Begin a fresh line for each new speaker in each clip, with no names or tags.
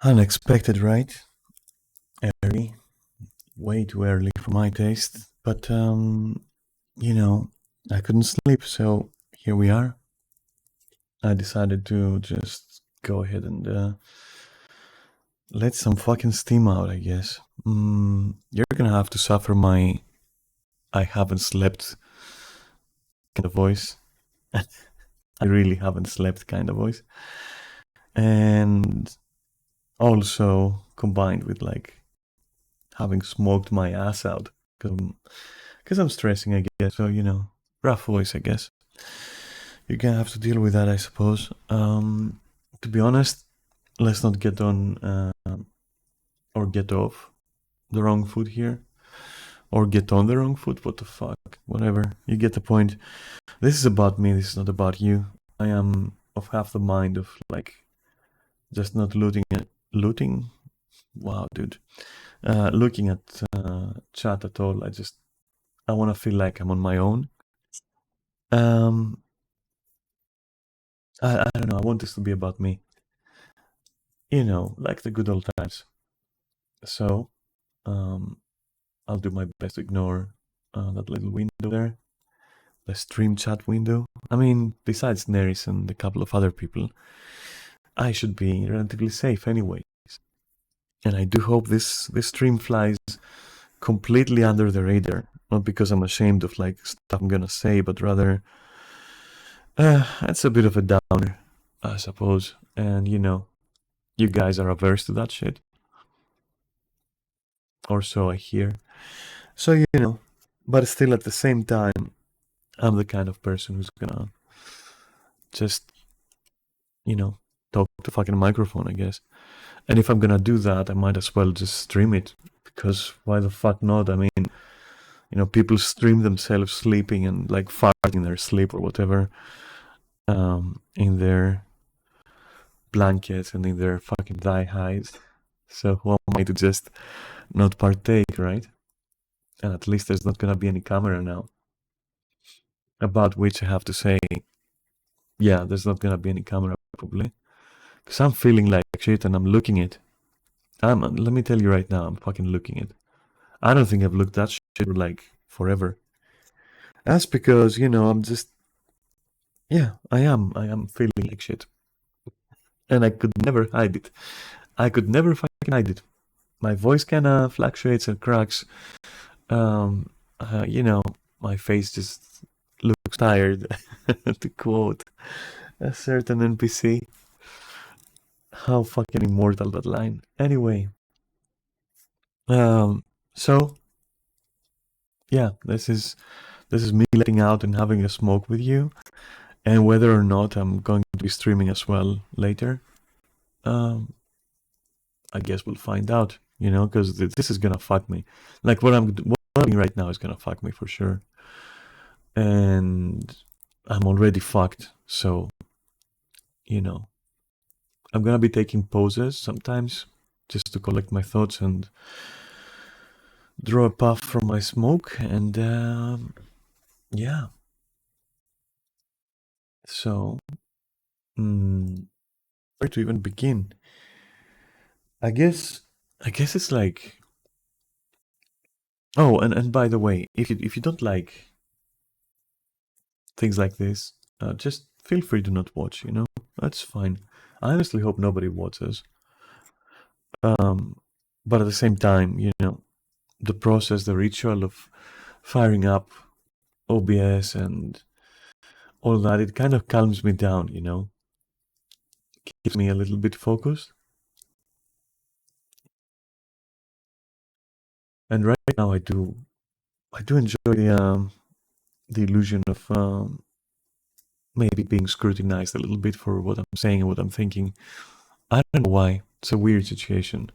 Unexpected, right? Early, way too early for my taste. But you know, I couldn't sleep, so here we are. I decided to just go ahead and let some fucking steam out, I guess. You're gonna have to suffer my I haven't slept kind of voice. I really haven't slept kind of voice. And also combined with like having smoked my ass out because I'm stressing, I guess. So, rough voice, I guess. You're gonna have to deal with that, I suppose. To be honest, let's not get on or get off the wrong foot here. Or get on the wrong foot, what the fuck? Whatever, you get the point. This is about me, this is not about you. I am of half the mind of like just not looting? Wow, dude. Looking at chat at all. I want to feel like I'm on my own. I don't know. I want this to be about me. Like the good old times. So, I'll do my best to ignore that little window there. the stream chat window. I mean, besides Neris and a couple of other people, I should be relatively safe anyway. And I do hope this stream flies completely under the radar. Not because I'm ashamed of like stuff I'm gonna say, but rather, it's a bit of a downer, I suppose. And you guys are averse to that shit, or so I hear. So but still at the same time, I'm the kind of person who's gonna just talk to fucking microphone, I guess. And if I'm gonna do that, I might as well just stream it, because why the fuck not? I mean, people stream themselves sleeping and like farting in their sleep or whatever, in their blankets and in their fucking thigh highs. So who am I to just not partake, right? And at least there's not gonna be any camera now. About which I have to say, yeah, there's not gonna be any camera probably, because I'm feeling like shit and I'm looking it. Let me tell you right now, I'm fucking looking it. I don't think I've looked that shit for like forever. That's because I'm just, yeah, I am feeling like shit, and I could never hide it. I could never fucking hide it. My voice kind of fluctuates and cracks. Um, my face just looks tired. To quote a certain NPC. How fucking immortal that line. Anyway, so yeah, this is me letting out and having a smoke with you, and whether or not I'm going to be streaming as well later, I guess we'll find out. Because this is gonna fuck me. Like what I'm doing right now is gonna fuck me for sure, and I'm already fucked. So I'm gonna be taking pauses sometimes just to collect my thoughts and draw a puff from my smoke, and yeah. So, where to even begin? I guess it's like, oh, and by the way, if you don't like things like this, just feel free to not watch. That's fine. I honestly hope nobody watches. But at the same time, the process, the ritual of firing up OBS and all that, it kind of calms me down. Keeps me a little bit focused. And right now, I do enjoy the illusion of maybe being scrutinized a little bit for what I'm saying and what I'm thinking. I don't know why. It's a weird situation.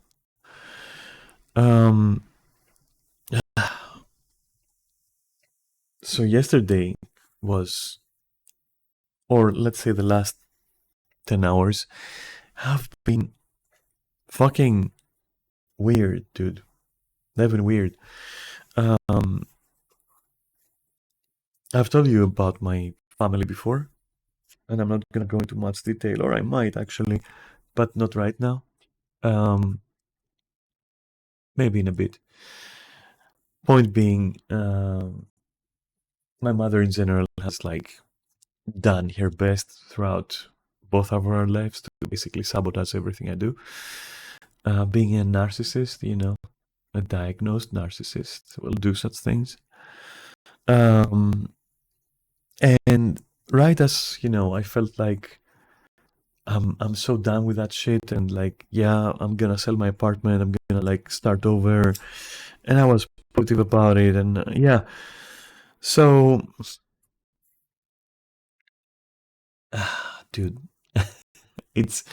So yesterday was, or let's say the last 10 hours, have been fucking weird, dude. They've been weird. I've told you about my family before, and I'm not gonna go into much detail, or I might actually, but not right now. Maybe in a bit. Point being, my mother in general has like done her best throughout both of our lives to basically sabotage everything I do. Being a narcissist, a diagnosed narcissist will do such things. And right as I felt like I'm so done with that shit, and like, yeah, I'm gonna sell my apartment, I'm gonna like start over, and I was positive about it, and yeah. So, dude, it's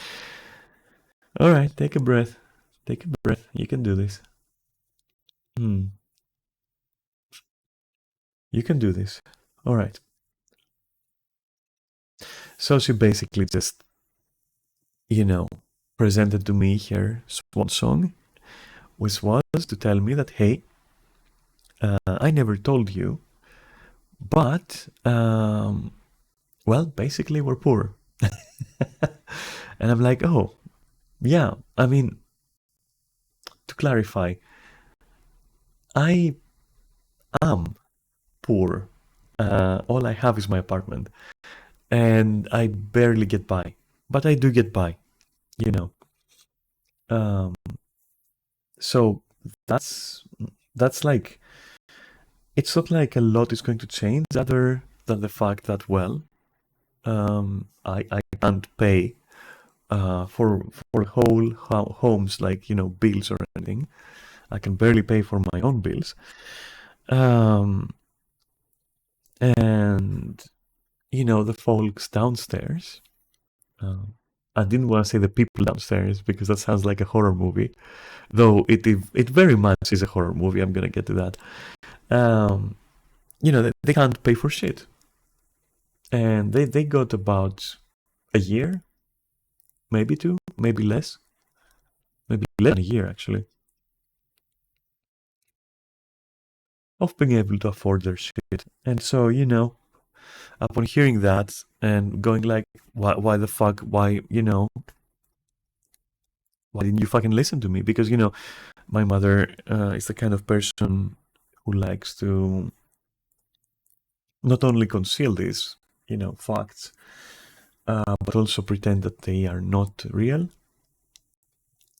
all right. Take a breath. Take a breath. You can do this. You can do this. All right. So she basically just, presented to me her swan song, which was to tell me that, hey, I never told you, but, well, basically we're poor. And I'm like, oh, yeah, I mean, to clarify, I am poor. All I have is my apartment, and I barely get by, but I do get by, you know. Um, so that's like, it's not like a lot is going to change other than the fact that, well, I can't pay for whole homes, like, you know, bills or anything. I can barely pay for my own bills. Um, and you know, the folks downstairs. Um, I didn't want to say the people downstairs because that sounds like a horror movie, though it very much is a horror movie. I'm gonna get to that. Um, you know, they can't pay for shit, and they got about a year, maybe two, maybe less, maybe less than a year actually, of being able to afford their shit. And so, you know, upon hearing that and going like, why the fuck, why, you know, why didn't you fucking listen to me? Because, you know, my mother is the kind of person who likes to not only conceal these, you know, facts, but also pretend that they are not real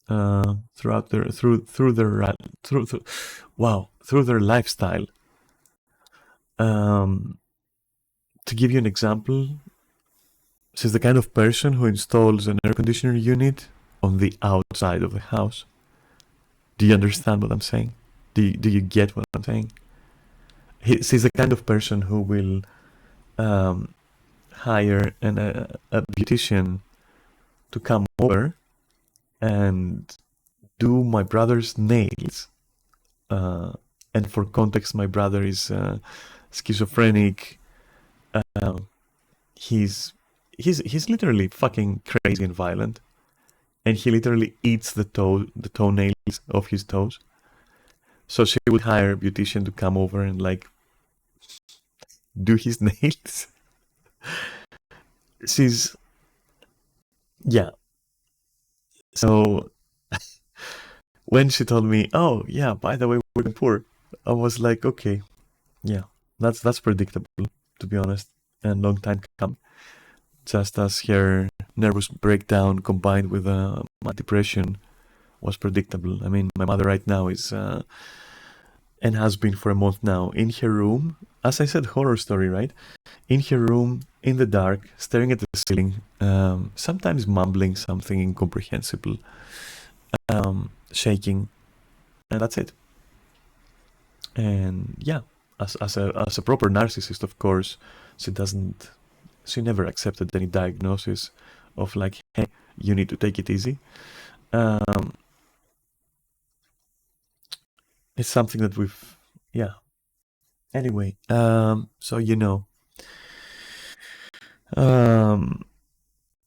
throughout their through their lifestyle. Um, to give you an example, she's the kind of person who installs an air conditioner unit on the outside of the house. Do you understand what I'm saying? Do you get what I'm saying? She's the kind of person who will um, hire a beautician to come over and do my brother's nails. Uh, and for context, my brother is schizophrenic. Uh, he's he's literally fucking crazy and violent, and he literally eats the toenails of his toes. So she would hire a beautician to come over and like do his nails. She's yeah. So when she told me, "Oh yeah, by the way, we're poor," I was like, "Okay, yeah, that's predictable, to be honest, and long time come." Just as her nervous breakdown combined with my depression was predictable. I mean, my mother right now is and has been for a month now in her room. As I said, horror story, right? In her room, in the dark, staring at the ceiling, sometimes mumbling something incomprehensible, shaking, and that's it. And yeah, as a proper narcissist, of course, she doesn't, she never accepted any diagnosis of like, hey, you need to take it easy. Um, it's something that we've, yeah. Anyway, so you know, um,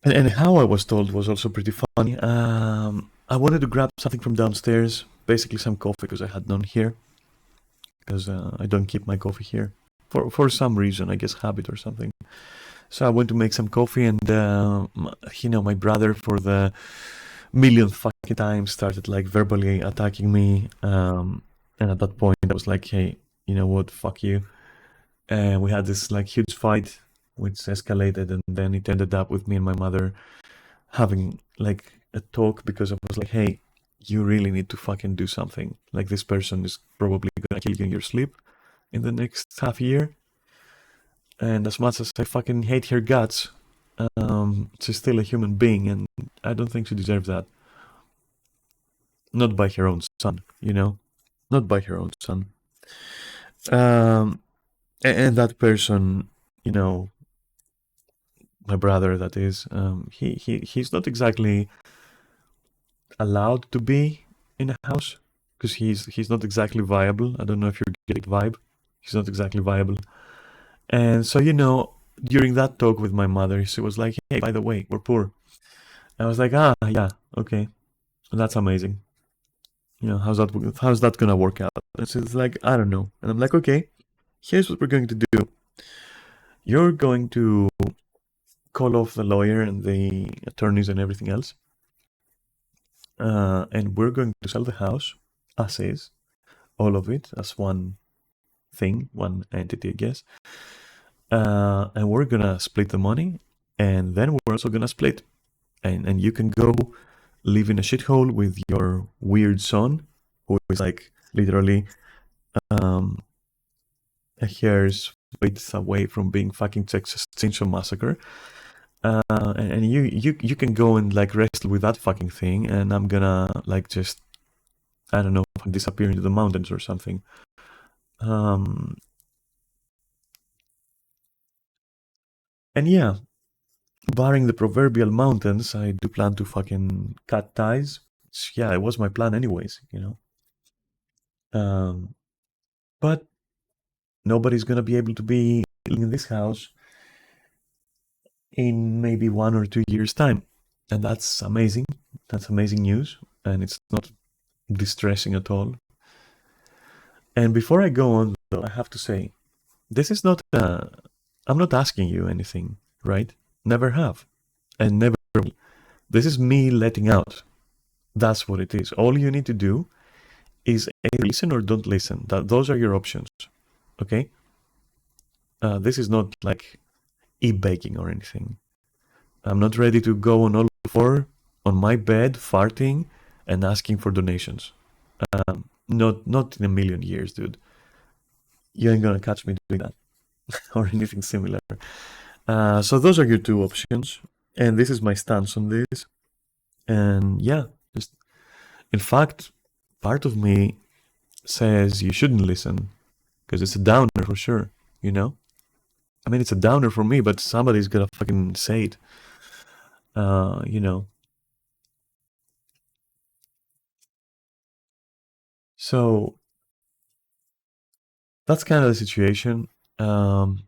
and how I was told was also pretty funny. I wanted to grab something from downstairs, basically some coffee, because I had none here, because I don't keep my coffee here for some reason, I guess habit or something. So I went to make some coffee, and you know, my brother for the millionth fucking time started like verbally attacking me. And at that point, I was like, hey, you know what? Fuck you. And we had this like huge fight, which escalated, and then it ended up with me and my mother having like a talk because I was like, hey, you really need to fucking do something. Like this person is probably gonna kill you in your sleep in the next half year. And as much as I fucking hate her guts, she's still a human being, and I don't think she deserves that. Not by her own son, you know? Not by her own son. Um, and that person, you know, my brother, that is, he's not exactly allowed to be in a house because he's not exactly viable. I don't know if you're getting vibe. He's not exactly viable. And so, you know, during that talk with my mother, she was like, hey, by the way, we're poor. I was like, ah, yeah, okay, that's amazing. You know, how's that gonna work out? And she's like, I don't know. And I'm like, okay, here's what we're going to do. You're going to call off the lawyer and the attorneys and everything else, and we're going to sell the house as is, all of it as one thing, one entity, I guess. and we're gonna split the money, and then we're also gonna split, and you can go live in a shithole with your weird son, who is like literally um, a hair's width away from being fucking Texas Chainsaw Massacre. And you can go and like wrestle with that fucking thing, and I'm gonna like just, I don't know, disappear into the mountains or something. And yeah, barring the proverbial mountains, I do plan to fucking cut ties. Yeah, it was my plan anyways, you know. But nobody's gonna be able to be in this house in maybe 1 or 2 years' time, and that's amazing. That's amazing news, and it's not distressing at all. And before I go on, though, I have to say, this is not. I'm not asking you anything, right? Never have, and never will. This is me letting out. That's what it is. All you need to do is either listen or don't listen. Those are your options. Okay. This is not like e-baking or anything. I'm not ready to go on all four on my bed, farting and asking for donations. Not in a million years, dude. You ain't gonna catch me doing that or anything similar. So those are your two options, and this is my stance on this. And yeah, just in fact, part of me says you shouldn't listen because it's a downer for sure. You know, I mean, it's a downer for me, but somebody's gonna fucking say it. You know. So that's kind of the situation. And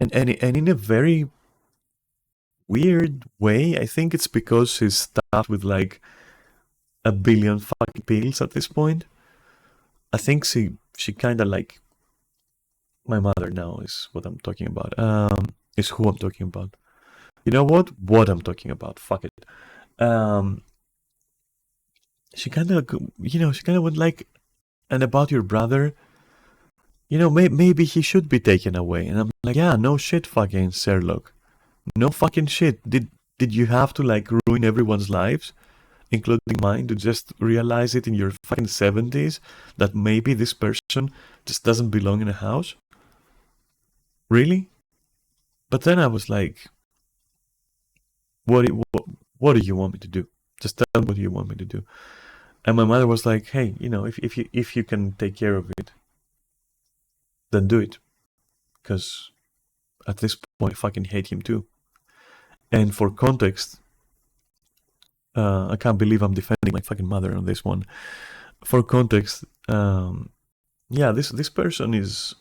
in a very weird way, I think it's because he's stuffed with like a billion fucking pills at this point. I think she kind of like my mother now is what I'm talking about. Is who I'm talking about. You know what? What I'm talking about. Fuck it. Um, she kind of, she kind of went like, and about your brother, maybe he should be taken away. And I'm like, yeah, no shit, fucking Sherlock. No fucking shit. Did you have to like ruin everyone's lives, including mine, to just realize it in your fucking 70s that maybe this person just doesn't belong in a house? Really? But then I was like, what do you want me to do? Just tell me what you want me to do. And my mother was like, hey, if you can take care of it, then do it. Because at this point, I fucking hate him too. And for context, I can't believe I'm defending my fucking mother on this one. For context, yeah, this person is.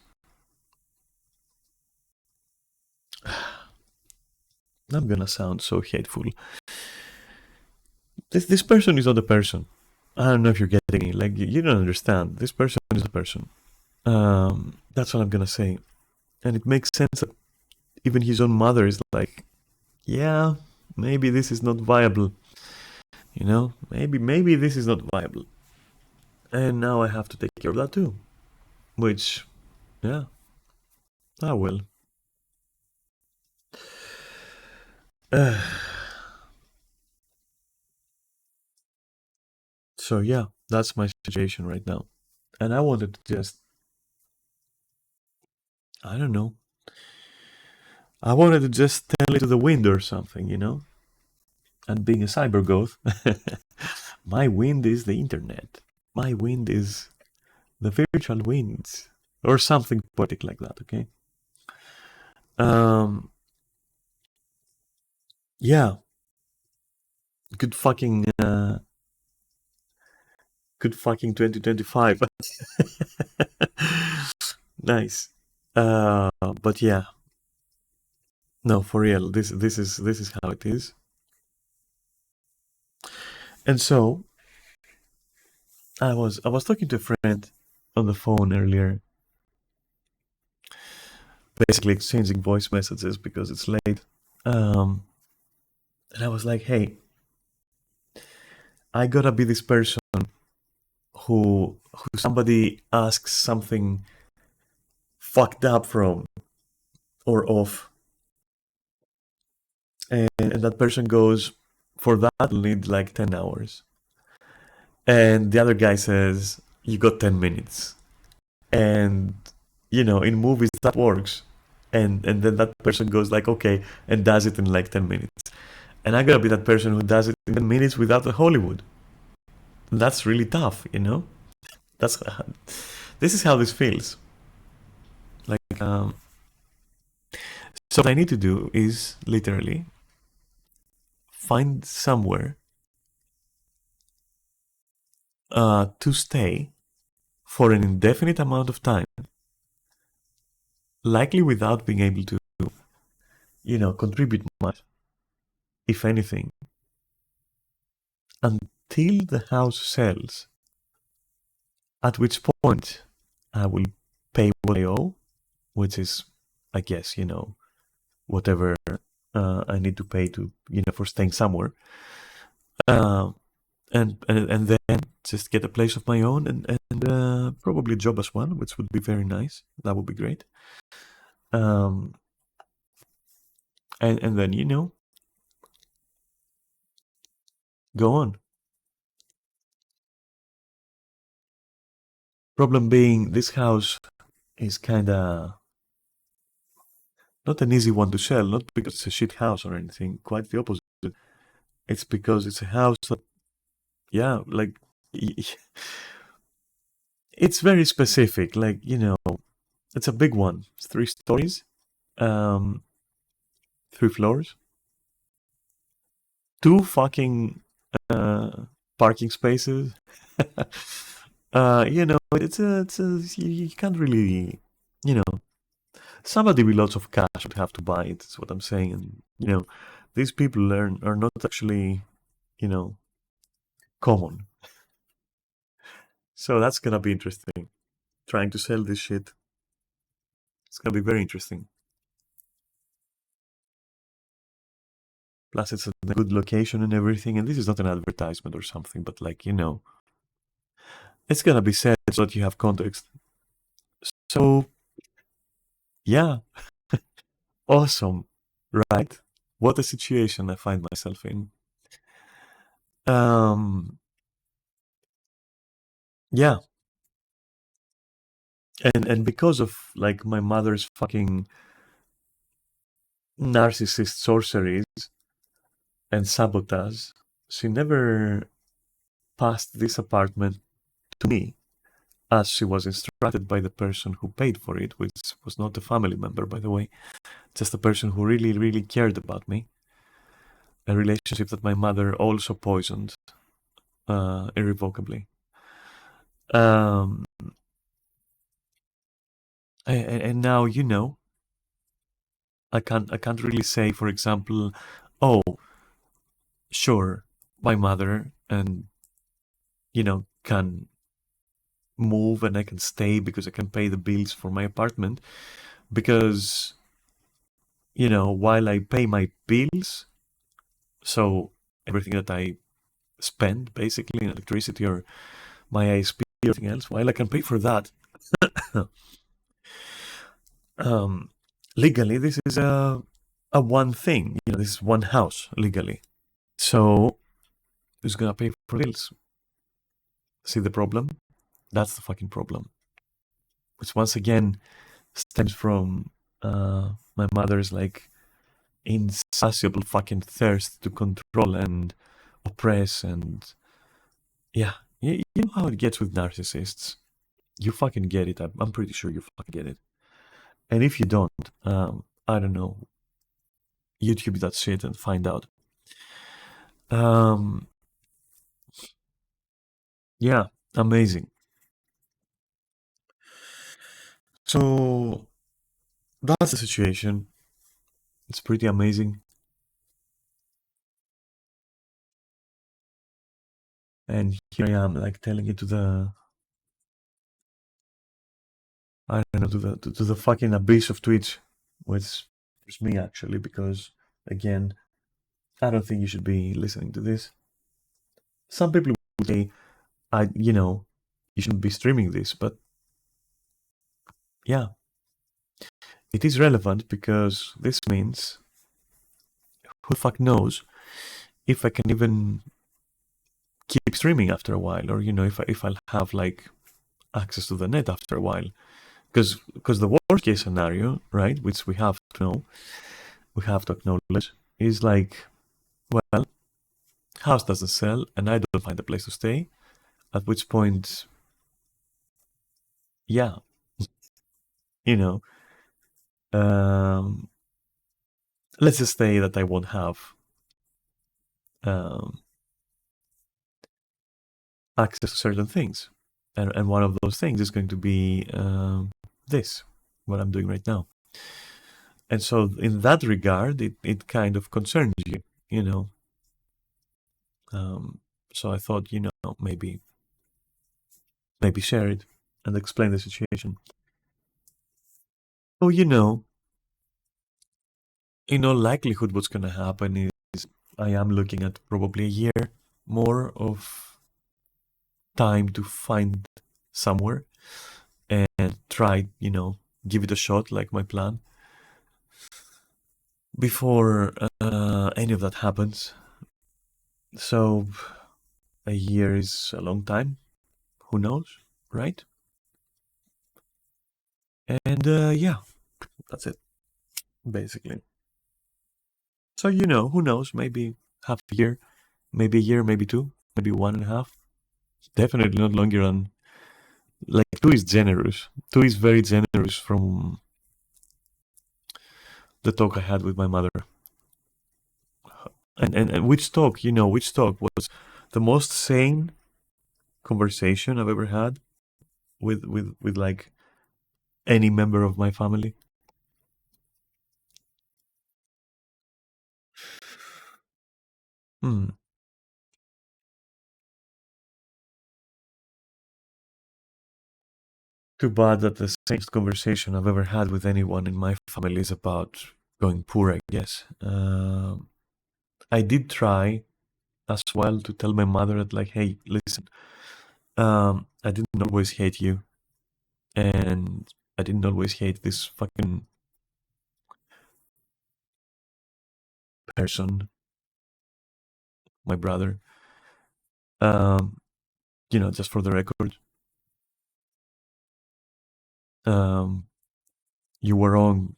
I'm gonna sound so hateful. This person is not a person. I don't know if you're getting it. Like you don't understand. This person is a person. That's what I'm gonna say, and it makes sense that even his own mother is like, yeah, maybe this is not viable. Maybe this is not viable, and now I have to take care of that too. Which, yeah, I will. So yeah, that's my situation right now, and I wanted to just, I don't know, I wanted to just tell it to the wind or something, And being a cyber goth, my wind is the internet. My wind is the virtual winds, or something poetic like that. Okay. Um. Yeah. Good fucking. Good fucking 2025. Nice. But yeah. No, for real. This is how it is. And so I was talking to a friend on the phone earlier, basically exchanging voice messages because it's late. And I was like, hey, I gotta be this person who somebody asks something fucked up from, or off, and that person goes, for that I'll need like 10 hours. And the other guy says, you got 10 minutes. And, in movies that works. And then that person goes like, okay, and does it in like 10 minutes. And I'm gonna be that person who does it in 10 minutes without the Hollywood. That's really tough, That's this is how this feels. Like, so what I need to do is literally find somewhere to stay for an indefinite amount of time, likely without being able to, contribute much, if anything, until the house sells, at which point I will pay what I owe, which is, I guess, whatever I need to pay to, for staying somewhere. Um, and then just get a place of my own and probably a job as well, which would be very nice. That would be great. Um, and then go on. Problem being, this house is kind of not an easy one to sell, not because it's a shit house or anything. Quite the opposite. It's because it's a house that, yeah, like it's very specific. Like, it's a big one. It's 3 stories, um, 3 floors, 2 fucking parking spaces. You can't really, you know, somebody with lots of cash would have to buy it. That's what I'm saying. And these people are not actually, you know, common. So that's gonna be interesting. Trying to sell this shit. It's gonna be very interesting. Plus, it's a good location and everything. And this is not an advertisement or something, but like, it's gonna be said so that you have context. So, yeah, awesome, right? What a situation I find myself in. Um, yeah, and because of like my mother's fucking narcissist sorceries and sabotage, she never passed this apartment to me, as she was instructed by the person who paid for it, which was not a family member, by the way, just a person who really, really cared about me. A relationship that my mother also poisoned irrevocably. Um, and now I can't really say, for example, oh, sure, my mother and can move and I can stay because I can pay the bills for my apartment, because while I pay my bills, so everything that I spend basically in electricity or my ISP or anything else, while I can pay for that, um, legally this is a one thing. This is one house legally. So who's gonna pay for bills? See the problem? That's the fucking problem. Which once again stems from my mother's like insatiable fucking thirst to control and oppress. And yeah, you know how it gets with narcissists. You fucking get it. I'm pretty sure you fucking get it. And if you don't, I don't know, YouTube that shit and find out. Um, yeah, amazing. So that's the situation. It's pretty amazing. And here I am, like telling it to the, I don't know, to the fucking abyss of Twitch, which is me actually, because again, I don't think you should be listening to this. Some people would say, you shouldn't be streaming this, but yeah, it is relevant because this means who the fuck knows if I can even keep streaming after a while, or if I'll have like access to the net after a while. Because the worst case scenario, right, which we have to know, we have to acknowledge, is like, well, house doesn't sell and I don't find a place to stay. At which point, yeah, you know, um, let's just say that I won't have um, access to certain things, and one of those things is going to be this, what I'm doing right now. And so, in that regard, it kind of concerns you, you know. So I thought, maybe share it and explain the situation. Oh, in all likelihood, what's going to happen is I am looking at probably a year more of time to find somewhere and try, give it a shot, like my plan. Before any of that happens. So a year is a long time. Who knows, right? And yeah, that's it, basically. So, who knows? Maybe half a year, maybe two, maybe 1.5. Definitely not longer than, like, two is generous. Two is very generous from the talk I had with my mother. And which talk, which talk was the most sane conversation I've ever had with like any member of my family. Hmm. Too bad that the sanest conversation I've ever had with anyone in my family is about going poor, I guess. I did try as well to tell my mother that, like, hey, listen, I didn't always hate you, and I didn't always hate this fucking person, my brother. Um, just for the record, um, you were wrong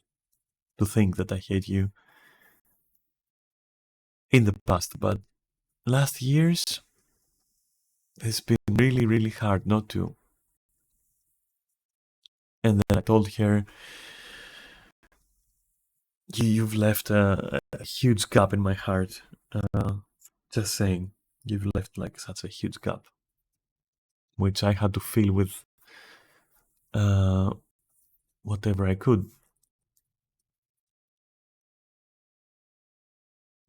to think that I hate you in the past, but last years it's been really, really hard not to. And then I told her, you've left a huge gap in my heart. Just saying, you've left like such a huge gap, which I had to fill with uh, whatever I could.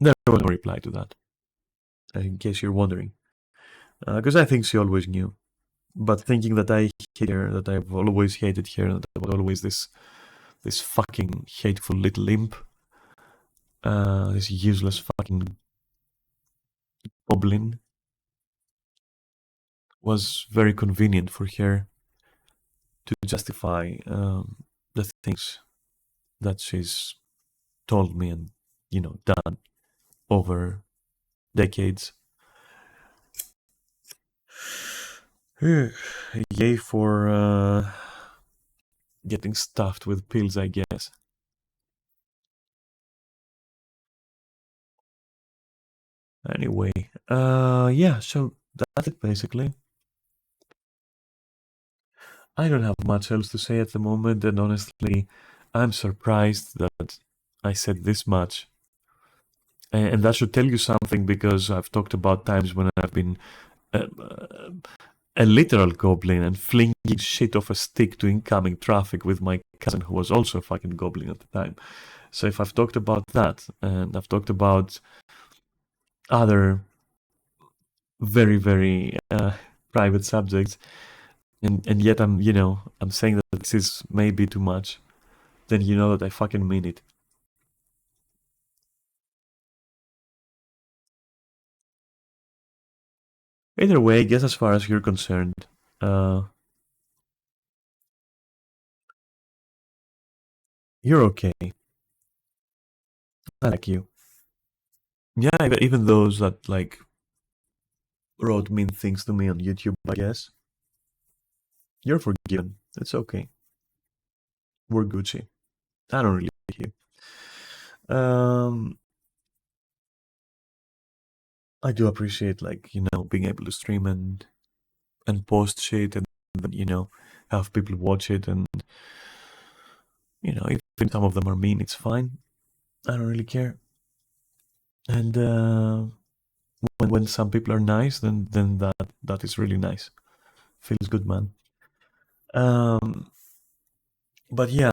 There was no reply to that, in case you're wondering, because I think she always knew. But thinking that I hate her, that I've always hated her, that I was always this fucking hateful little imp, this useless fucking goblin, was very convenient for her to justify the things that she's told me and done over decades. Yay for getting stuffed with pills, I guess. Anyway, yeah, so that's it basically. I don't have much else to say at the moment, and honestly, I'm surprised that I said this much. And that should tell you something, because I've talked about times when I've been uh, a literal goblin and flinging shit off a stick to incoming traffic with my cousin, who was also a fucking goblin at the time. So if I've talked about that, and I've talked about other very, very private subjects, and yet I'm saying that this is maybe too much, then you know that I fucking mean it. Either way, I guess as far as you're concerned, uh, You're okay. I like you. Yeah, even those that like wrote mean things to me on YouTube, I guess. You're forgiven. It's okay. We're Gucci. I don't really like you. I do appreciate like, being able to stream and post shit and have people watch it and even some of them are mean, it's fine. I don't really care. And when some people are nice, then that is really nice. Feels good, man. Um, but yeah,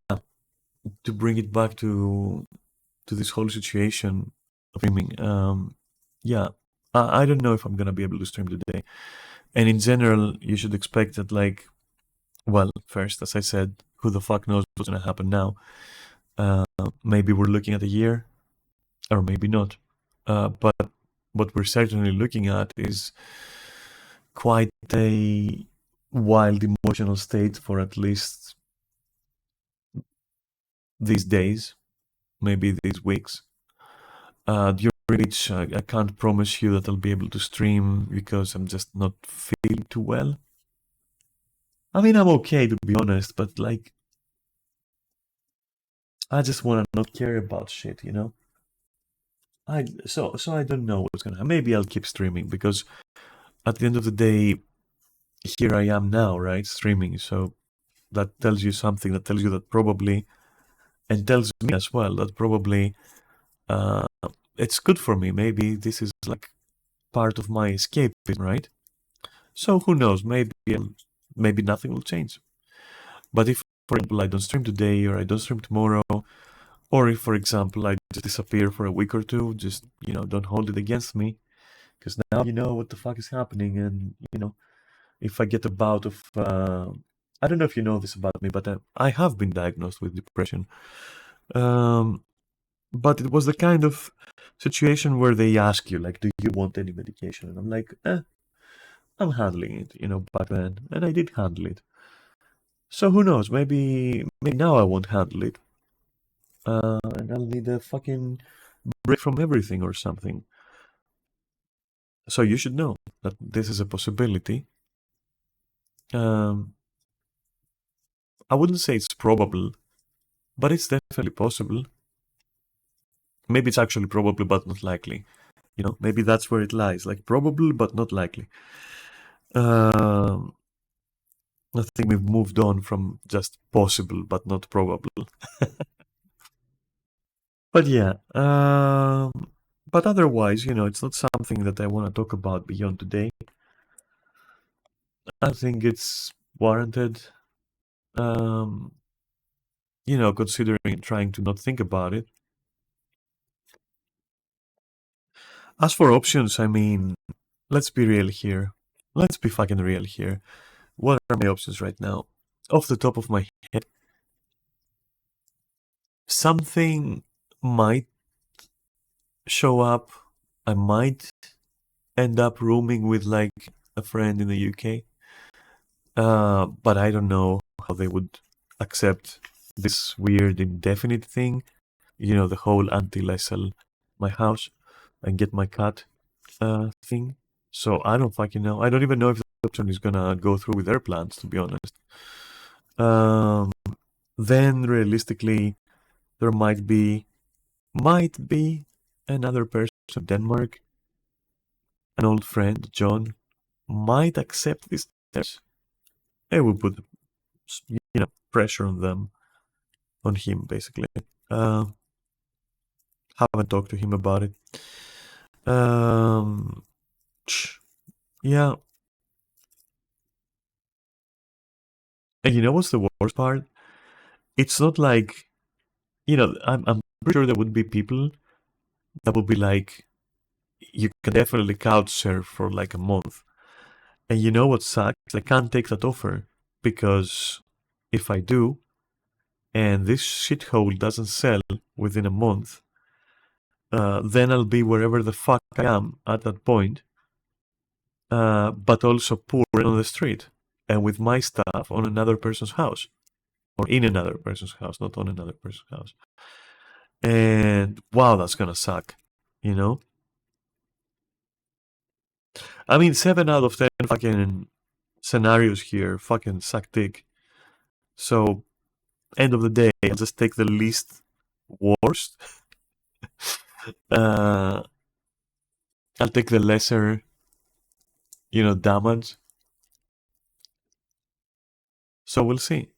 to bring it back to this whole situation of streaming, yeah, I don't know if I'm gonna be able to stream today. And in general, you should expect that, like, well, first, as I said, who the fuck knows what's gonna happen now? Maybe we're looking at a year, or maybe not. But what we're certainly looking at is quite a wild emotional state for at least these days, maybe these weeks. During which I can't promise you that I'll be able to stream because I'm just not feeling too well. I mean, I'm okay to be honest, but like, I just want to not care about shit, So I don't know what's gonna happen. Maybe I'll keep streaming because at the end of the day, here I am now, right? Streaming. So that tells you something. That tells you that probably, and tells me as well that probably uh, it's good for me. Maybe this is like part of my escapism, right? So who knows? Maybe nothing will change. But if, for example, I don't stream today or I don't stream tomorrow, or if, for example, I just disappear for a week or two, just don't hold it against me, because now you know what the fuck is happening, and if I get a bout of, I don't know if you know this about me, but I have been diagnosed with depression. But it was the kind of situation where they ask you, like, do you want any medication? And I'm like, I'm handling it, back then, and I did handle it. So who knows? Maybe now I won't handle it, and I'll need a fucking break from everything or something. So you should know that this is a possibility. Um, I wouldn't say it's probable, but it's definitely possible. Maybe it's actually probable, but not likely. Maybe that's where it lies. Like probable, but not likely. Um, I think we've moved on from just possible, but not probable. But yeah, but otherwise, it's not something that I want to talk about beyond today. I think it's warranted. Um, considering trying to not think about it. As for options, I mean, let's be real here. Let's be fucking real here. What are my options right now? Off the top of my head, something might show up. I might end up rooming with like a friend in the UK. But I don't know how they would accept this weird indefinite thing. The whole until I sell my house and get my cat thing. So I don't fucking know. I don't even know if the option is gonna go through with their plans, to be honest. Then realistically, there might be another person from Denmark, an old friend, John, might accept these terms. It will put pressure on them, on him basically. Haven't talked to him about it. Yeah. And you know what's the worst part? It's not like, I'm pretty sure there would be people that would be like, you can definitely couch surf for like a month. And you know what sucks? I can't take that offer because if I do, and this shithole doesn't sell within a month, then I'll be wherever the fuck I am at that point, but also poor on the street and with my stuff on another person's house. or in another person's house, not on another person's house. And wow, that's gonna suck, you know? I mean, 7 out of 10 fucking scenarios here fucking suck dick. So, end of the day, I'll just take the least worst. uh, I'll take the lesser, damage. So we'll see.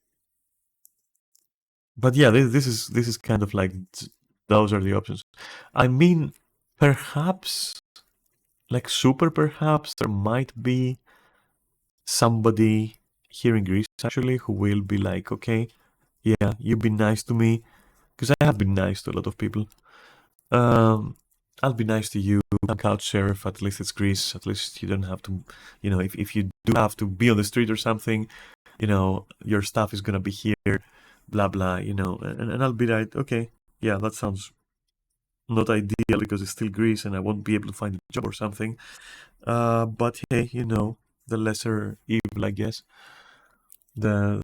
But yeah, this is kind of like those are the options. I mean, perhaps, like super perhaps, there might be somebody here in Greece actually who will be like, okay, yeah, you've been nice to me, because I have been nice to a lot of people. I'll be nice to you. I'm couch sheriff. At least it's Greece. At least you don't have to, if you do have to be on the street or something, your stuff is gonna be here. Blah blah. And I'll be like, okay, yeah, that sounds not ideal because it's still Greece and I won't be able to find a job or something. But hey, the lesser evil, I guess. The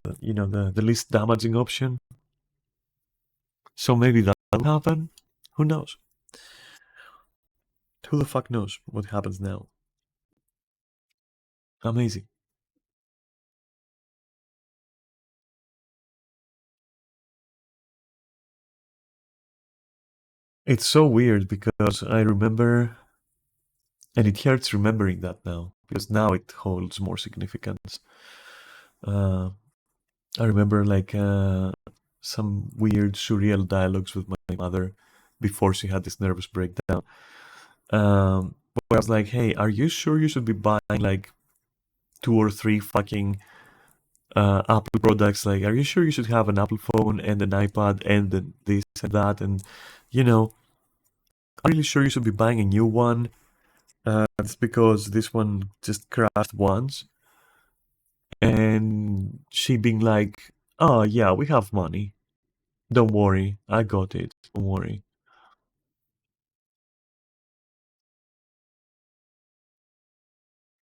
least damaging option. So maybe that'll happen. Who knows? Who the fuck knows what happens now? Amazing. It's so weird because I remember, and it hurts remembering that now because now it holds more significance. Uh, I remember like some weird surreal dialogues with my mother before she had this nervous breakdown. Where I was like, "Hey, are you sure you should be buying like 2 or 3 fucking Apple products? Like, are you sure you should have an Apple phone and an iPad and this and that? And I'm really sure you should be buying a new one. It's because this one just crashed once." And she being like, "Oh, yeah, we have money. Don't worry. I got it. Don't worry."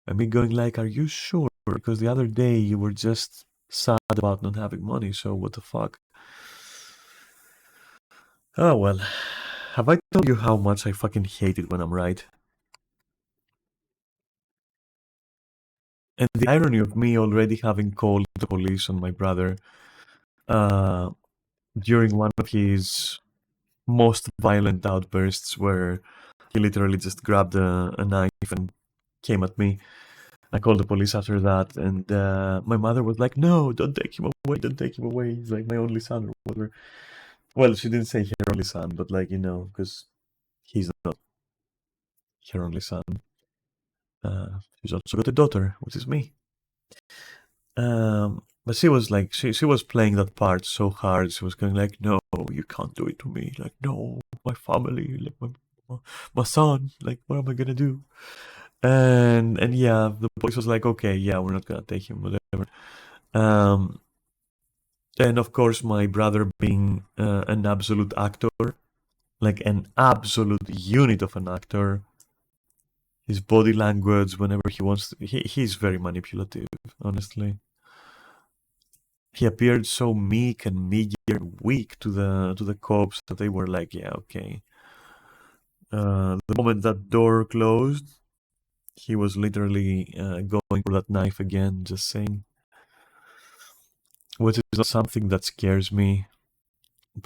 And me going like, "Are you sure? Because the other day you were just sad about not having money, so what the fuck?" Oh, well. Have I told you how much I fucking hate it when I'm right? And the irony of me already having called the police on my brother uh, during one of his most violent outbursts where he literally just grabbed a knife and came at me. I called the police after that, and my mother was like, "No, don't take him away, don't take him away. He's like my only son or whatever." Well, she didn't say her only son, but like, because he's not her only son. She's also got a daughter, which is me. But she was like, she was playing that part so hard. She was going like, "No, you can't do it to me. Like, no, my family, like my son. Like, what am I gonna do?" And yeah, the police was like, "Okay, yeah, we're not gonna take him, whatever." Um, and of course, my brother being an absolute actor, like an absolute unit of an actor, his body language whenever he wants to, he's very manipulative, honestly. He appeared so meek and meager and weak to the cops that they were like, "Yeah, okay." The moment that door closed, he was literally going for that knife again, just saying, which is not something that scares me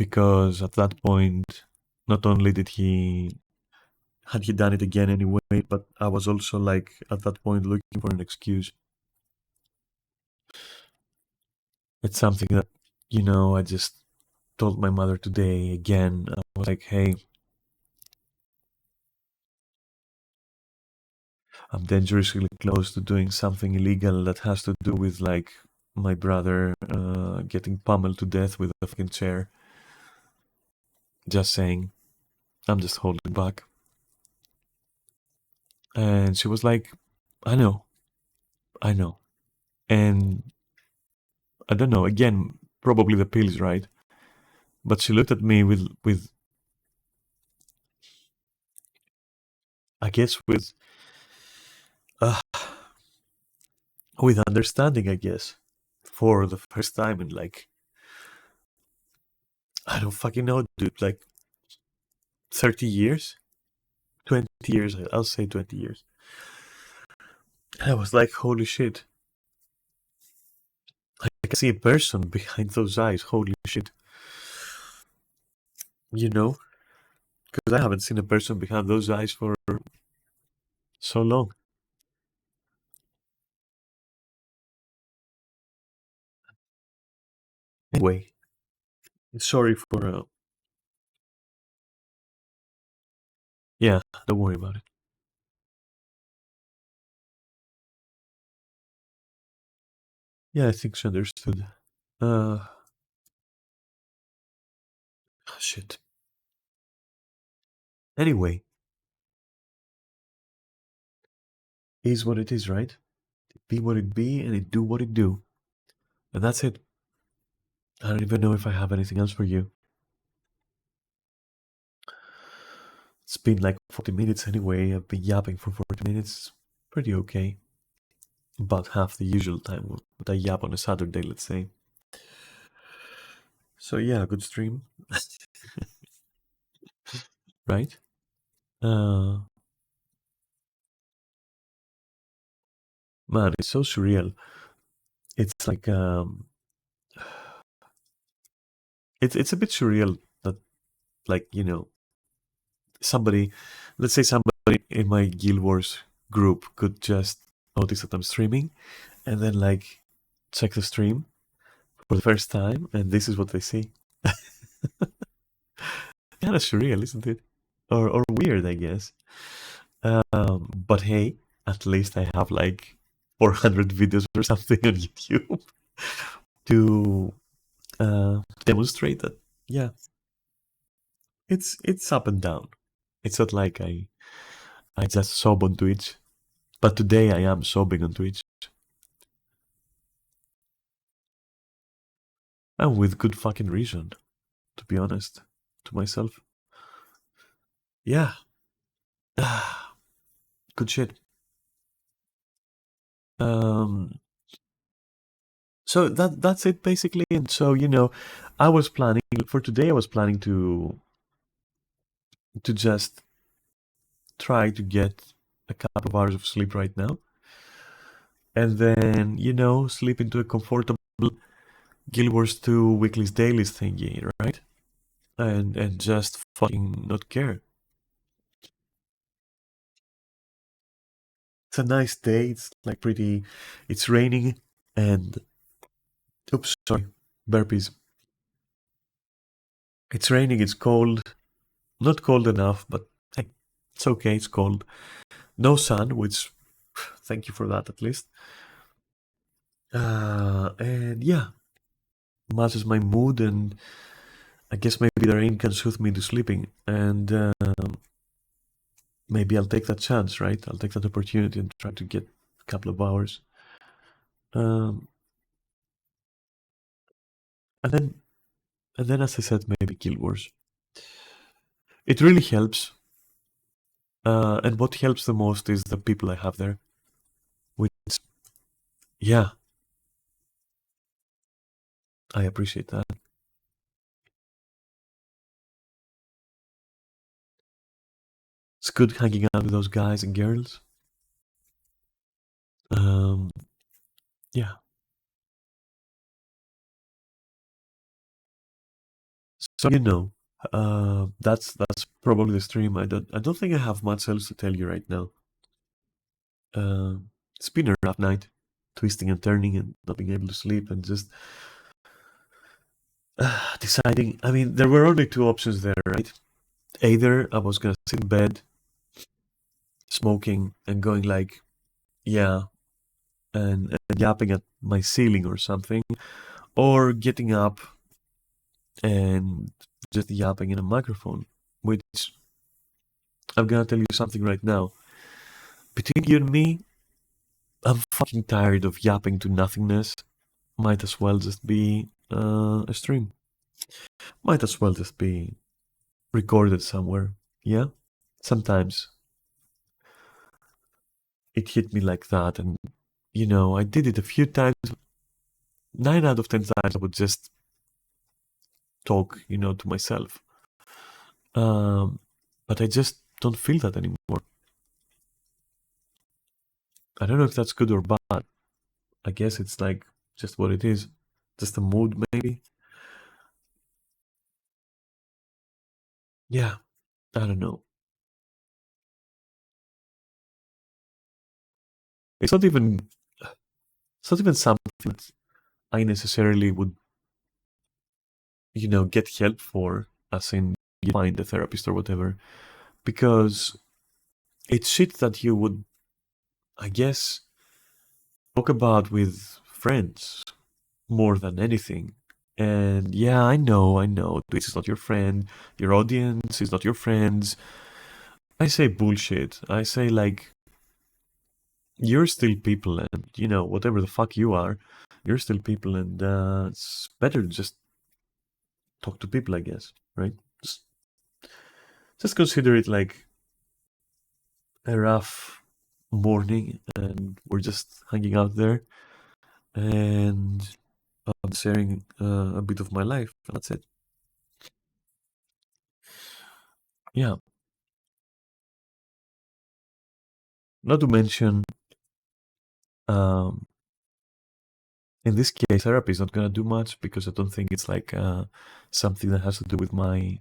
because at that point, not only had he done it again anyway, but I was also like at that point looking for an excuse. It's something that, I just told my mother today again. I was like, "Hey, I'm dangerously close to doing something illegal that has to do with like my brother getting pummeled to death with a fucking chair." Just saying, I'm just holding back. And she was like, "I know, I know." And I don't know, again, probably the pills, right? But she looked at me with I guess uh, with understanding, I guess, for the first time in like I don't fucking know, dude. Like 30 years, 20 years. I'll say 20 years. And I was like, holy shit! I can see a person behind those eyes. Holy shit! You know, because I haven't seen a person behind those eyes for so long. Anyway, sorry for yeah. Don't worry about it. Yeah, I think she understood. Uh, shit. Anyway, is what it is, right? It be what it be, and it do what it do, and that's it. I don't even know if I have anything else for you. It's been like 40 minutes anyway. I've been yapping for 40 minutes. Pretty okay. About half the usual time that I yap on a Saturday, let's say. So yeah, good stream, right? Uh, Man, it's so surreal. It's like it's a bit surreal that like somebody, let's say somebody in my Guild Wars group could just notice that I'm streaming and then like check the stream for the first time and this is what they see. Kind of surreal, isn't it? Or weird, I guess. But hey, at least I have like 400 videos or something on YouTube to demonstrate that. Yeah, it's up and down. It's not like I just sob on Twitch, but today I am sobbing on Twitch, and with good fucking reason, to be honest, to myself. Yeah, good shit. Um, so that's it basically. And so I was planning for today. I was planning to just try to get a couple of hours of sleep right now, and then sleep into a comfortable Guild Wars 2 weeklies dailies thingy, right? And just fucking not care. It's a nice day. It's like pretty. It's raining and oops, sorry, burpees. It's raining. It's cold. Not cold enough, but hey, it's okay. It's cold. No sun, which thank you for that at least. And yeah, matches my mood, and I guess maybe the rain can soothe me to sleeping, and maybe I'll take that chance, right? I'll take that opportunity and try to get a couple of hours. Um, and then, as I said, maybe Guild Wars. It really helps, and what helps the most is the people I have there. Which, yeah, I appreciate that. It's good hanging out with those guys and girls. Um, yeah. So that's probably the stream. I don't think I have much else to tell you right now. Uh, it's been a rough night, twisting and turning and not being able to sleep and just deciding. I mean, there were only two options there, right? Either I was gonna sit in bed, smoking and going like, yeah, and yapping at my ceiling or something, or getting up and just yapping in a microphone, which I'm gonna tell you something right now. Between you and me, I'm fucking tired of yapping to nothingness. Might as well just be a stream. Might as well just be recorded somewhere. Yeah? Sometimes it hit me like that, and I did it a few times. 9 out of 10 times I would just talk, to myself. But I just don't feel that anymore. I don't know if that's good or bad. I guess it's like just what it is. Just a mood, maybe. Yeah, I don't know. It's not even something that I necessarily would, get help for, as in you find a therapist or whatever, because it's shit that you would, I guess, talk about with friends more than anything. And yeah, I know, this is not your friend, your audience is not your friends. I say bullshit. I say, like, you're still people, and, whatever the fuck you are, you're still people, and it's better to just talk to people, I guess, right? Just, just consider it like a rough morning, and we're just hanging out there, and I'm sharing a bit of my life. That's it. Yeah. Not to mention, um, in this case, therapy is not gonna do much because I don't think it's like something that has to do with my,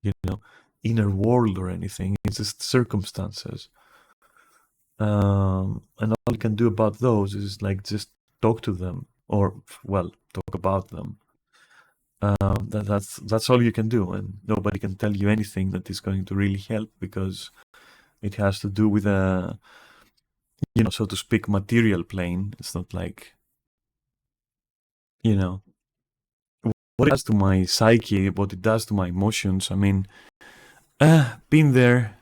you know, inner world or anything. It's just circumstances. And all you can do about those is like just talk to them, or well, talk about them. That's all you can do, and nobody can tell you anything that is going to really help because it has to do with a, so to speak, material plane. It's not like, you know, what it does to my psyche, what it does to my emotions. I mean, been there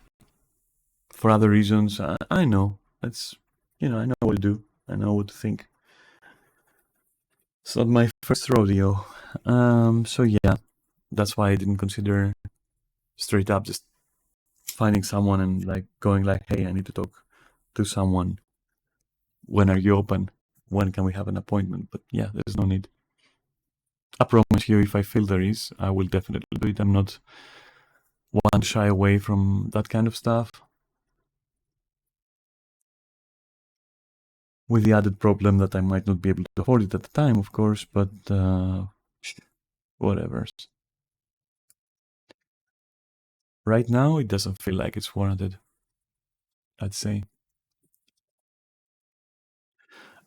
for other reasons. I know. It's, I know what to do. I know what to think. It's not my first rodeo. So yeah, that's why I didn't consider straight up just finding someone and like going like, hey, I need to talk to someone. When are you open? When can we have an appointment? But yeah, there's no need. I promise you, if I feel there is, I will definitely do it. I'm not one to shy away from that kind of stuff. With the added problem that I might not be able to afford it at the time, of course, but whatever. Right now, it doesn't feel like it's warranted, I'd say.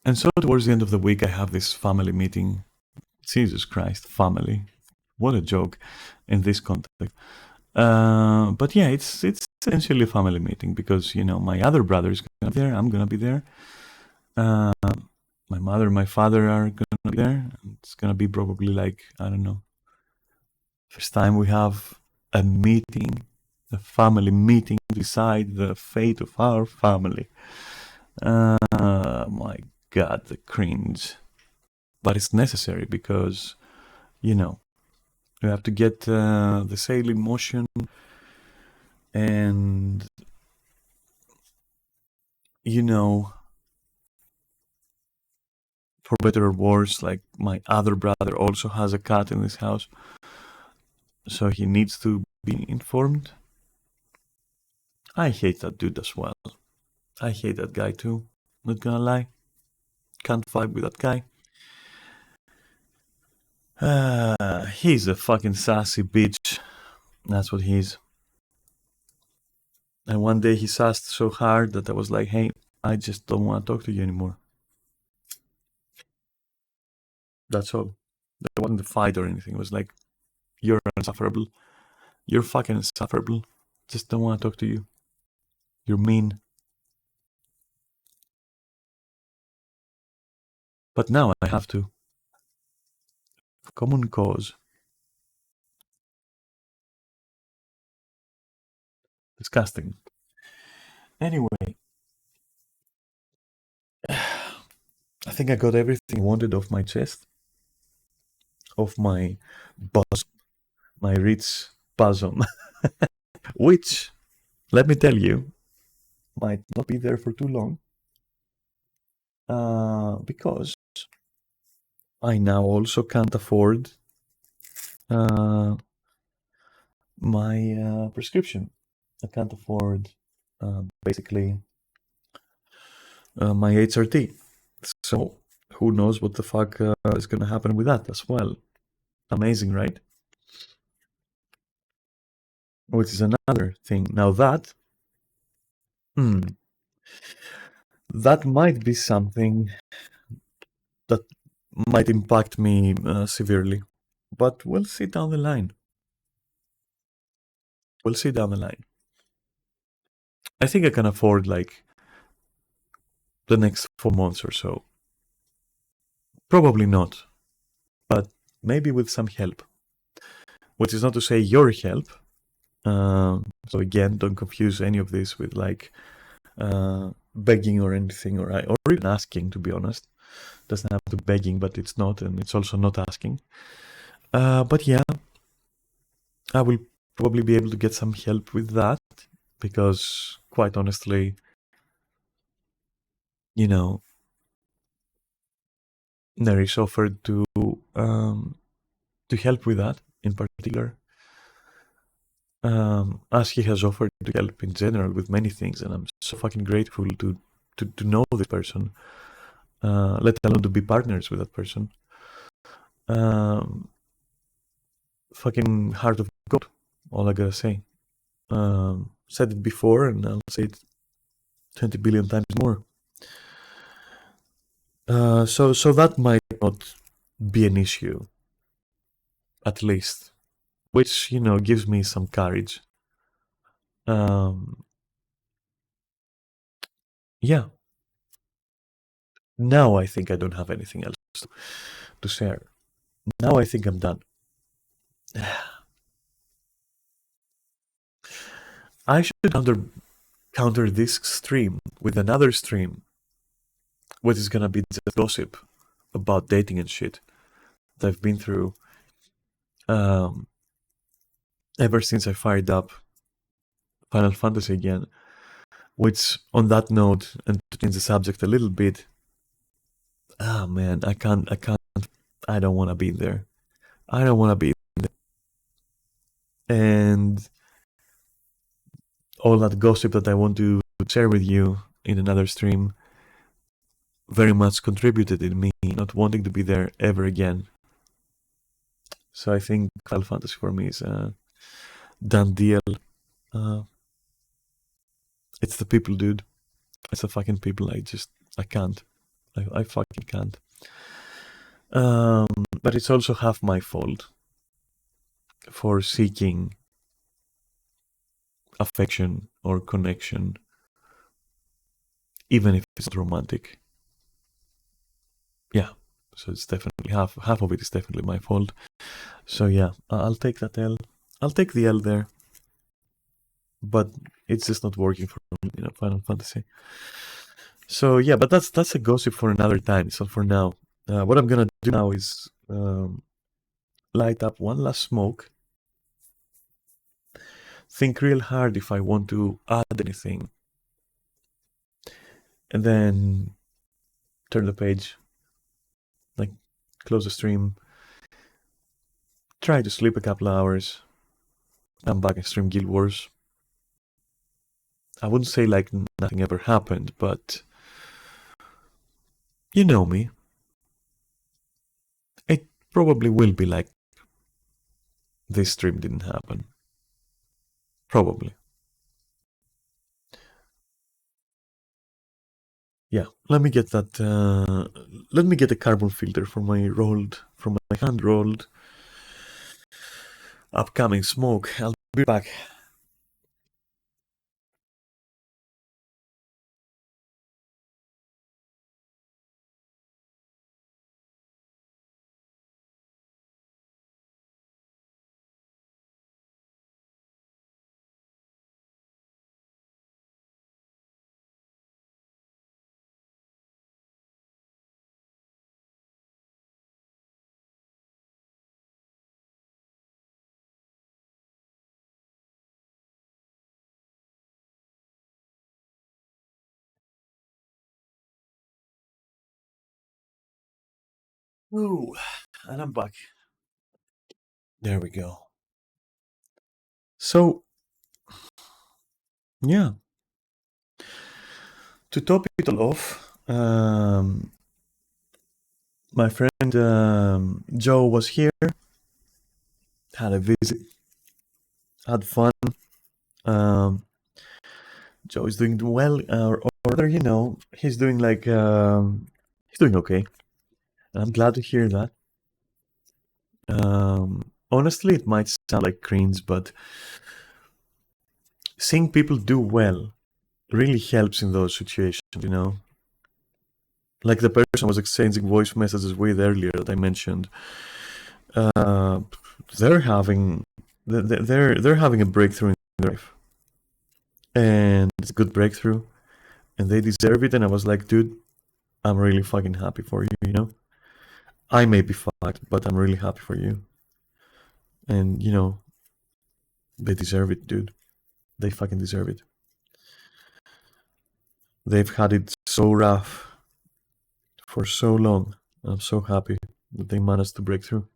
And so towards the end of the week, I have this family meeting. Jesus Christ, family. What a joke in this context. But yeah, it's essentially a family meeting because, my other brother is gonna be there. I'm gonna be there. Uh, my mother and my father are gonna be there. It's gonna be probably like, I don't know, first time we have a meeting, a family meeting to decide the fate of our family. My God, the cringe. But it's necessary because, you have to get the sale in motion, and, you know, for better or worse, like my other brother also has a cat in this house, so he needs to be informed. I hate that dude as well. I hate that guy too. Not gonna lie. Can't vibe with that guy. He's a fucking sassy bitch. That's what he is. And one day he sassed so hard that I was like, hey, I just don't want to talk to you anymore. That's all. There wasn't a fight or anything. It was like, you're insufferable. You're fucking insufferable. Just don't want to talk to you. You're mean. But now I have to. Common cause. Disgusting. Anyway, I think I got everything I wanted off my chest, off my bosom, my rich bosom, which, let me tell you, might not be there for too long, because I now also can't afford uh, my prescription. I can't afford basically my HRT. So who knows what the fuck is going to happen with that as well. Amazing, right? Which is another thing. Now hmm, that might be something that might impact me severely. But we'll see down the line. We'll see down the line. I think I can afford like the next 4 months or so. Probably not, but maybe with some help. Which is not to say your help. So again, don't confuse any of this with like begging or anything, or even asking. To be honest, doesn't have to be begging, but it's not, and it's also not asking. But yeah, I will probably be able to get some help with that because, quite honestly, you know, Neris offered to help with that in particular, as he has offered to help in general with many things, and I'm so fucking grateful to know this person, let alone to be partners with that person. Um, Fucking heart of gold. All I gotta say. Said it before, and I'll say it 20 billion times more. So that might not be an issue, at least, which gives me some courage. Um, yeah. Now I think I don't have anything else to share. Now I think I'm done. I should counter this stream with another stream, which is gonna be just gossip about dating and shit that I've been through um, ever since I fired up Final Fantasy again. Which, on that note, and to change the subject a little bit, man, I don't want to be there. I don't want to be there. And all that gossip that I want to share with you in another stream very much contributed in me not wanting to be there ever again. So I think Final Fantasy for me is a done deal. Uh, it's the people, dude. It's the fucking people. I can't. I fucking can't. But it's also half my fault for seeking affection or connection, even if it's not romantic. Yeah, so it's definitely half of it is definitely my fault. So yeah, I'll take that L. I'll take the L there, but it's just not working for me, Final Fantasy. So yeah, but that's a gossip for another time. So for now, what I'm gonna do now is light up one last smoke. Think real hard if I want to add anything, and then turn the page, like close the stream, try to sleep a couple hours, come back and stream Guild Wars. I wouldn't say like nothing ever happened, but you know me. It probably will be like this stream didn't happen. Probably. Yeah, let me get that. Let me get a carbon filter for my hand rolled upcoming smoke. I'll be back. Ooh, and I'm back. There we go. So, yeah, to top it all off, my friend Joe was here, had a visit, had fun. Um, Joe is doing well, or rather, he's doing he's doing okay. And I'm glad to hear that. Honestly, it might sound like cringe, but seeing people do well really helps in those situations. Like the person I was exchanging voice messages with earlier that I mentioned. Uh, they're having they're having a breakthrough in their life, and it's a good breakthrough, and they deserve it. And I was like, dude, I'm really fucking happy for you. I may be fucked, but I'm really happy for you. And they deserve it, dude. They fucking deserve it. They've had it so rough for so long. I'm so happy that they managed to break through.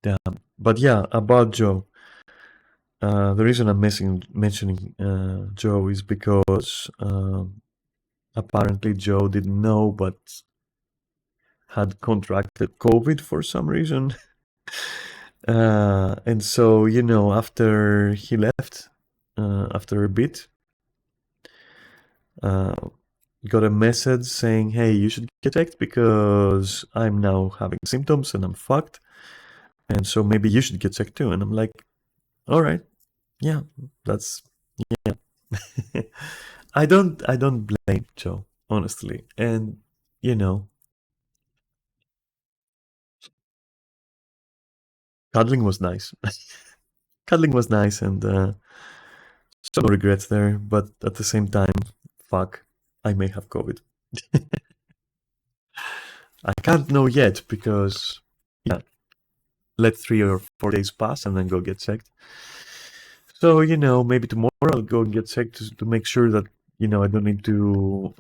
Damn. But yeah, about Joe. The reason I'm mentioning Joe is because apparently Joe didn't know but had contracted COVID for some reason. And so, after he left, after a bit, uh, got a message saying, hey, you should get checked because I'm now having symptoms and I'm fucked. And so maybe you should get checked too. And I'm like, all right, yeah, that's, yeah. I don't blame Joe, honestly. And, you know, cuddling was nice. Cuddling was nice and so no regrets there. But at the same time, fuck, I may have COVID. I can't know yet because, yeah, let 3 or 4 days pass and then go get checked. So, maybe tomorrow I'll go and get checked to make sure that, I don't need to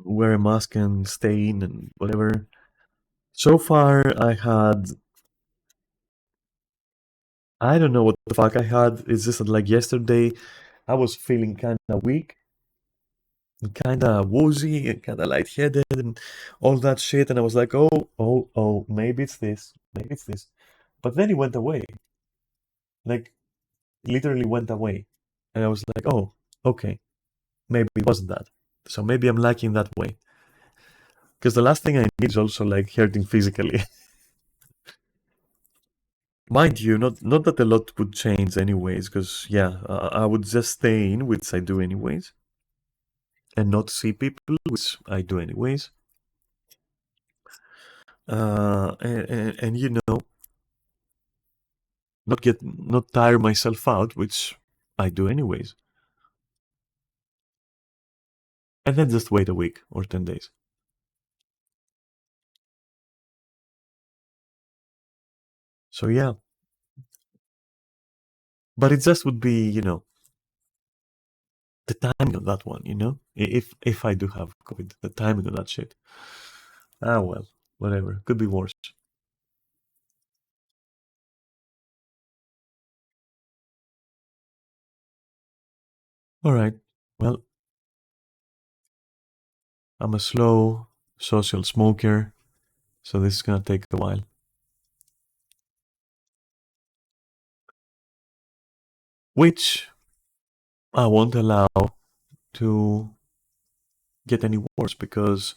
wear a mask and stay in and whatever. So far, I don't know what the fuck I had. It's just that, like, yesterday, I was feeling kind of weak and kind of woozy and kind of lightheaded and all that shit. And I was like, oh, maybe it's this. Maybe it's this. But then it went away. Like, literally went away. And I was like, oh, okay. Maybe it wasn't that. So maybe I'm lacking that way. Because the last thing I need is also like hurting physically. Mind you, not that a lot would change anyways, because yeah, I would just stay in, which I do anyways, and not see people, which I do anyways. And not tire myself out, which I do anyways, and then just wait a week or 10 days. So yeah, but it just would be the timing of that one, if I do have COVID, the timing of that shit. Ah well, whatever, could be worse. All right, well, I'm a slow social smoker, so this is gonna take a while. Which I won't allow to get any worse because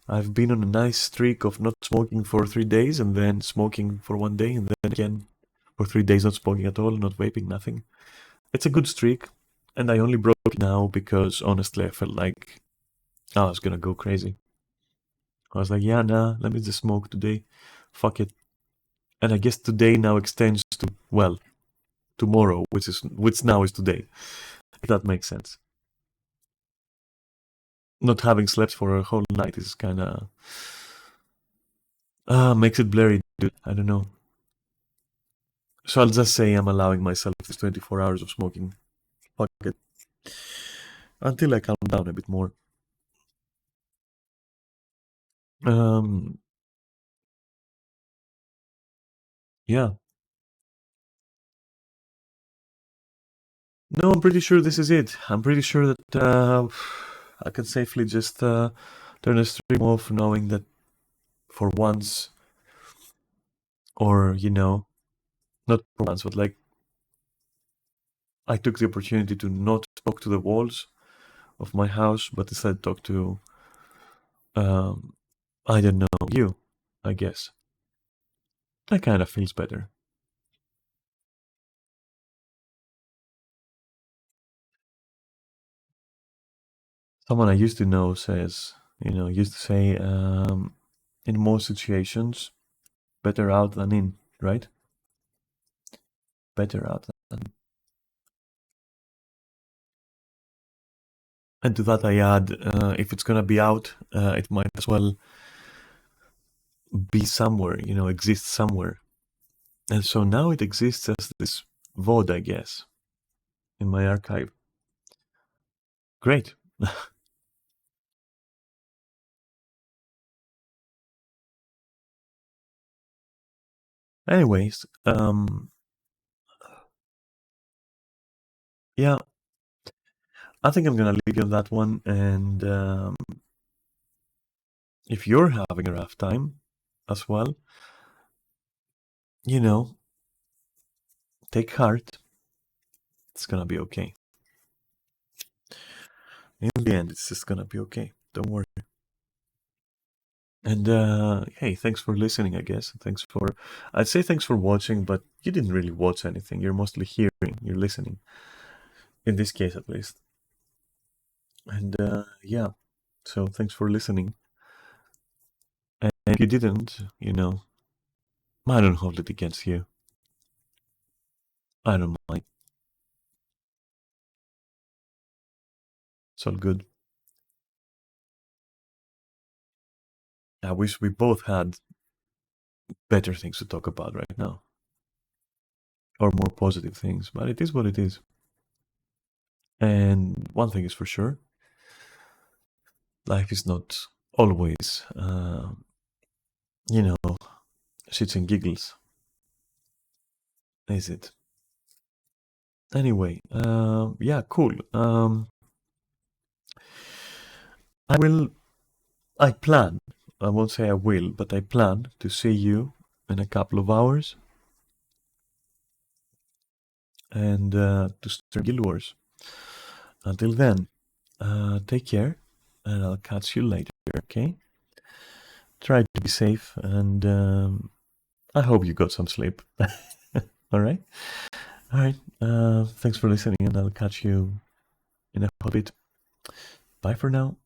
I've been on a nice streak of not smoking for 3 days and then smoking for one day and then again for 3 days not smoking at all, not vaping, nothing. It's a good streak, and I only broke it now because honestly I felt like I was gonna go crazy. I was like, yeah, nah, let me just smoke today. Fuck it. And I guess today now extends to, well, tomorrow, which now is today. If that makes sense. Not having slept for a whole night is kind of makes it blurry, dude. I don't know. So I'll just say I'm allowing myself these 24 hours of smoking. Fuck it. Until I calm down a bit more. Um, Yeah. No, I'm pretty sure this is it. I'm pretty sure that I can safely just turn the stream off, knowing that for once, or not for once, but like I took the opportunity to not talk to the walls of my house, but instead talk to, um, I don't know, you, I guess. That kind of feels better. Someone I used to know says, used to say, in most situations, better out than in, right? Better out than. And to that I add, if it's gonna be out, it might as well be somewhere, exist somewhere. And so now it exists as this VOD, I guess, in my archive. Great. Anyways, yeah, I think I'm gonna leave you on that one. And if you're having a rough time as well, take heart. It's gonna be okay. In the end, it's just gonna be okay. Don't worry. And hey, thanks for listening, I guess. I'd say thanks for watching, but you didn't really watch anything. You're mostly hearing, you're listening. In this case, at least. And yeah, so thanks for listening. And if you didn't, I don't hold it against you. I don't mind. It's all good. I wish we both had better things to talk about right now, or more positive things, but it is what it is. And one thing is for sure, life is not always, you know, shits and giggles, is it? Anyway, yeah, cool. I will, I plan, I won't say I will, but I plan to see you in a couple of hours and to start Guild Wars. Until then, take care and I'll catch you later, okay? Try to be safe and I hope you got some sleep. All right? All right. Thanks for listening and I'll catch you in a bit. Bye for now.